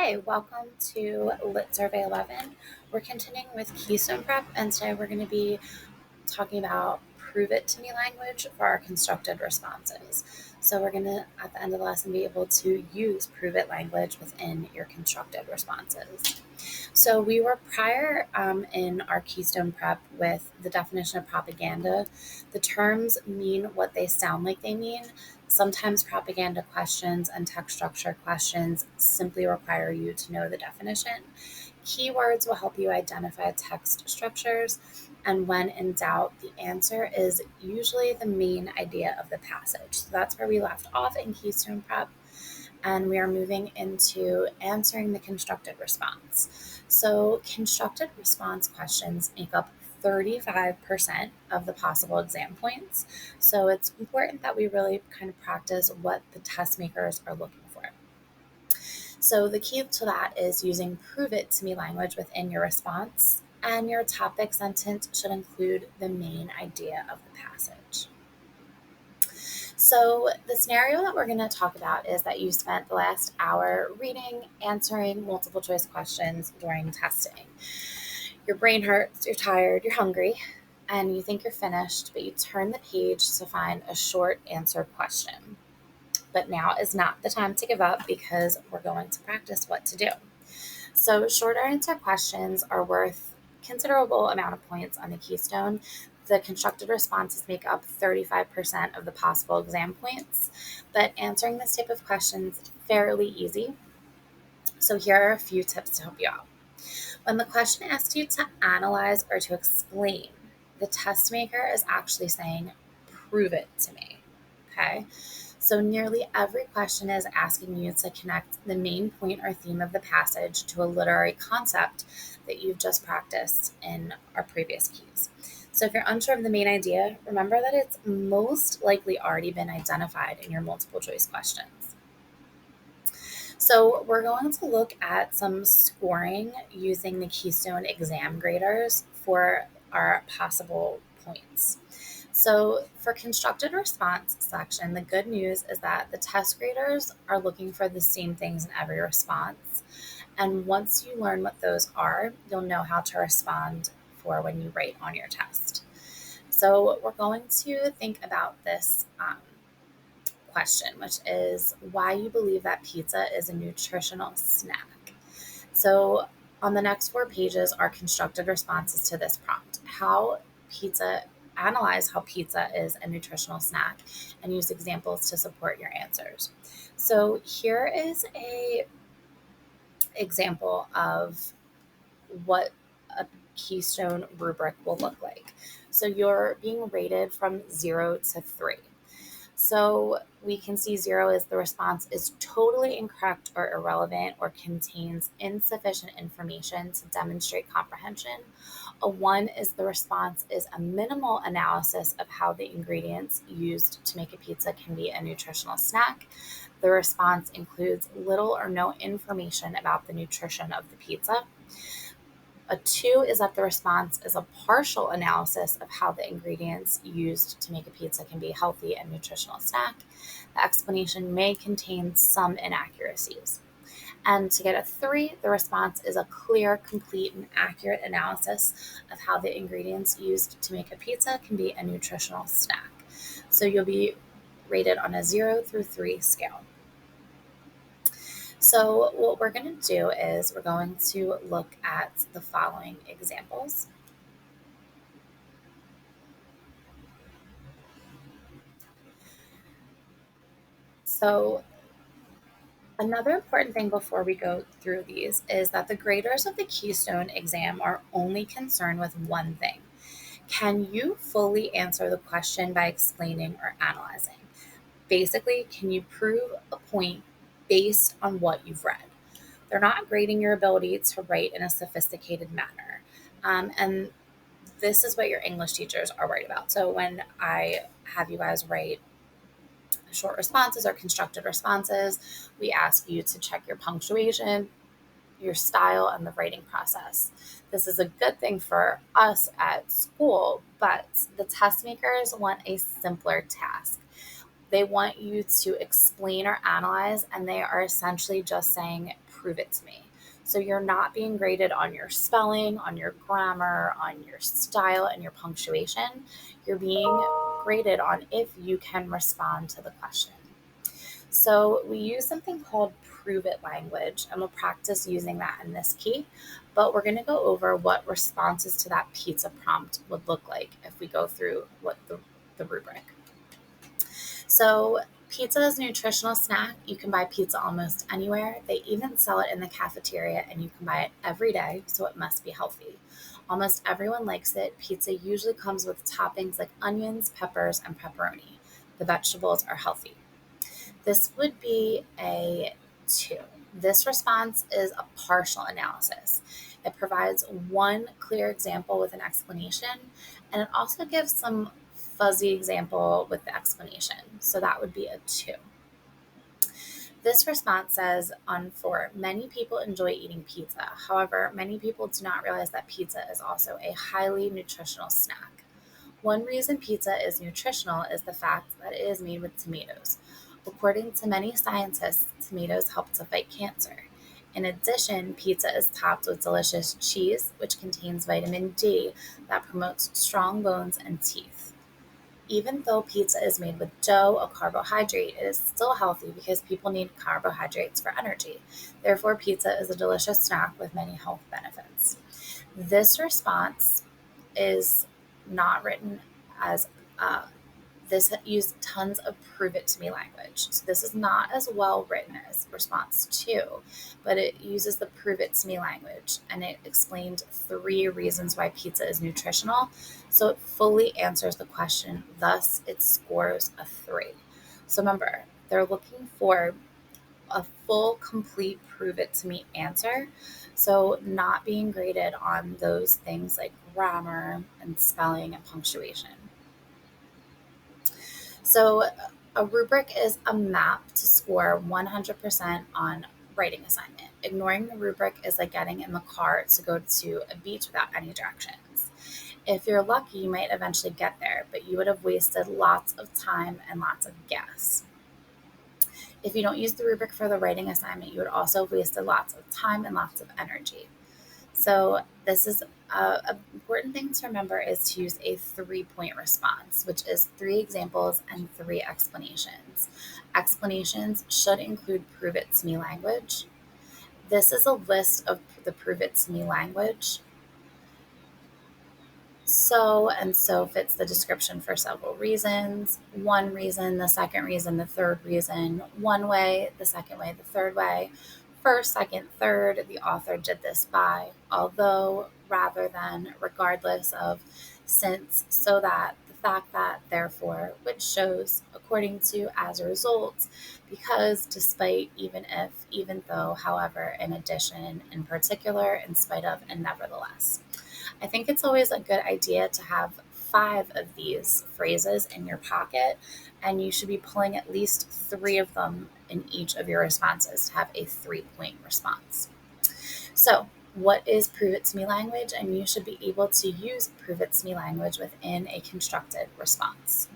Hey, welcome to Lit Survey 11. We're continuing with Keystone Prep, and today we're going to be talking about prove it to me language for our constructed responses. So, we're going to, at the end of the lesson, be able to use prove it language within your constructed responses. So, we were prior in our Keystone Prep with the definition of propaganda. The terms mean what they sound like they mean. Sometimes propaganda questions and text structure questions simply require you to know the definition. Keywords will help you identify text structures, and when in doubt, the answer is usually the main idea of the passage. So that's where we left off in Keystone Prep, and we are moving into answering the constructed response. So, constructed response questions make up 35% of the possible exam points. So, it's important that we really kind of practice what the test makers are looking for. So, the key to that is using prove it to me language within your response, and your topic sentence should include the main idea of the passage. So, the scenario that we're going to talk about is that you spent the last hour reading, answering multiple choice questions during testing. Your brain hurts, you're tired, you're hungry, and you think you're finished, but you turn the page to find a short answer question. But now is not the time to give up because we're going to practice what to do. So, shorter answer questions are worth considerable amount of points on the Keystone. The constructed responses make up 35% of the possible exam points, but answering this type of questions is fairly easy. So, here are a few tips to help you out. When the question asks you to analyze or to explain, the test maker is actually saying, prove it to me. Okay. So, nearly every question is asking you to connect the main point or theme of the passage to a literary concept that you've just practiced in our previous keys. So, if you're unsure of the main idea, remember that it's most likely already been identified in your multiple choice questions. So, we're going to look at some scoring using the Keystone exam graders for our possible points. So, for constructed response section, the good news is that the test graders are looking for the same things in every response. And once you learn what those are, you'll know how to respond for when you write on your test. So, we're going to think about this question, which is why you believe that pizza is a nutritional snack. So, on the next 4 pages are constructed responses to this prompt. Analyze how pizza is a nutritional snack and use examples to support your answers. So, here is a example of what a Keystone rubric will look like. So, you're being rated from 0 to 3. So we can see 0 is the response is totally incorrect or irrelevant or contains insufficient information to demonstrate comprehension. A 1 is the response is a minimal analysis of how the ingredients used to make a pizza can be a nutritional snack. The response includes little or no information about the nutrition of the pizza. A 2 is that the response is a partial analysis of how the ingredients used to make a pizza can be a healthy and nutritional snack. The explanation may contain some inaccuracies. And to get a 3, the response is a clear, complete, and accurate analysis of how the ingredients used to make a pizza can be a nutritional snack. So you'll be rated on a 0 through 3 scale. So, what we're going to do is we're going to look at the following examples. So, another important thing before we go through these is that the graders of the Keystone exam are only concerned with one thing. Can you fully answer the question by explaining or analyzing? Basically, can you prove a point based on what you've read? They're not grading your ability to write in a sophisticated manner. And this is what your English teachers are worried about. So when I have you guys write short responses or constructed responses, we ask you to check your punctuation, your style, and the writing process. This is a good thing for us at school, but the test makers want a simpler task. They want you to explain or analyze, and they are essentially just saying, prove it to me. So you're not being graded on your spelling, on your grammar, on your style, and your punctuation. You're being graded on if you can respond to the question. So we use something called prove it language, and we'll practice using that in this key. But we're going to go over what responses to that pizza prompt would look like if we go through what the rubric. So pizza is a nutritional snack. You can buy pizza almost anywhere. They even sell it in the cafeteria, and you can buy it every day, so it must be healthy. Almost everyone likes it. Pizza usually comes with toppings like onions, peppers, and pepperoni. The vegetables are healthy. This would be a 2. This response is a partial analysis. It provides one clear example with an explanation, and it also gives some fuzzy example with the explanation. So that would be a 2. This response says on 4, many people enjoy eating pizza. However, many people do not realize that pizza is also a highly nutritional snack. One reason pizza is nutritional is the fact that it is made with tomatoes. According to many scientists, tomatoes help to fight cancer. In addition, pizza is topped with delicious cheese, which contains vitamin D that promotes strong bones and teeth. Even though pizza is made with dough, a carbohydrate, it is still healthy because people need carbohydrates for energy. Therefore, pizza is a delicious snack with many health benefits. This response is not written as this used tons of prove it to me language. So this is not as well written as response 2, but it uses the prove it to me language, and it explained 3 reasons why pizza is nutritional. So it fully answers the question, thus it scores a 3. So remember, they're looking for a full, complete prove it to me answer. So not being graded on those things like grammar and spelling and punctuation. So a rubric is a map to score 100% on writing assignment. Ignoring the rubric is like getting in the car to go to a beach without any directions. If you're lucky, you might eventually get there, but you would have wasted lots of time and lots of gas. If you don't use the rubric for the writing assignment, you would also have wasted lots of time and lots of energy. So this is an important thing to remember is to use a 3-point response, which is 3 examples and 3 explanations. Explanations should include prove it to me language. This is a list of the prove it to me language. So and so fits the description for several reasons. One reason, the second reason, the third reason. One way, the second way, the third way. First, second, third, the author did this by, although, rather than, regardless of, since, so that, the fact that, therefore, which shows, according to, as a result, because, despite, even if, even though, however, in addition, in particular, in spite of, and nevertheless. I think it's always a good idea to have 5 of these phrases in your pocket, and you should be pulling at least 3 of them in each of your responses to have a 3-point response. So, what is prove it to me language? And you should be able to use prove it to me language within a constructed response.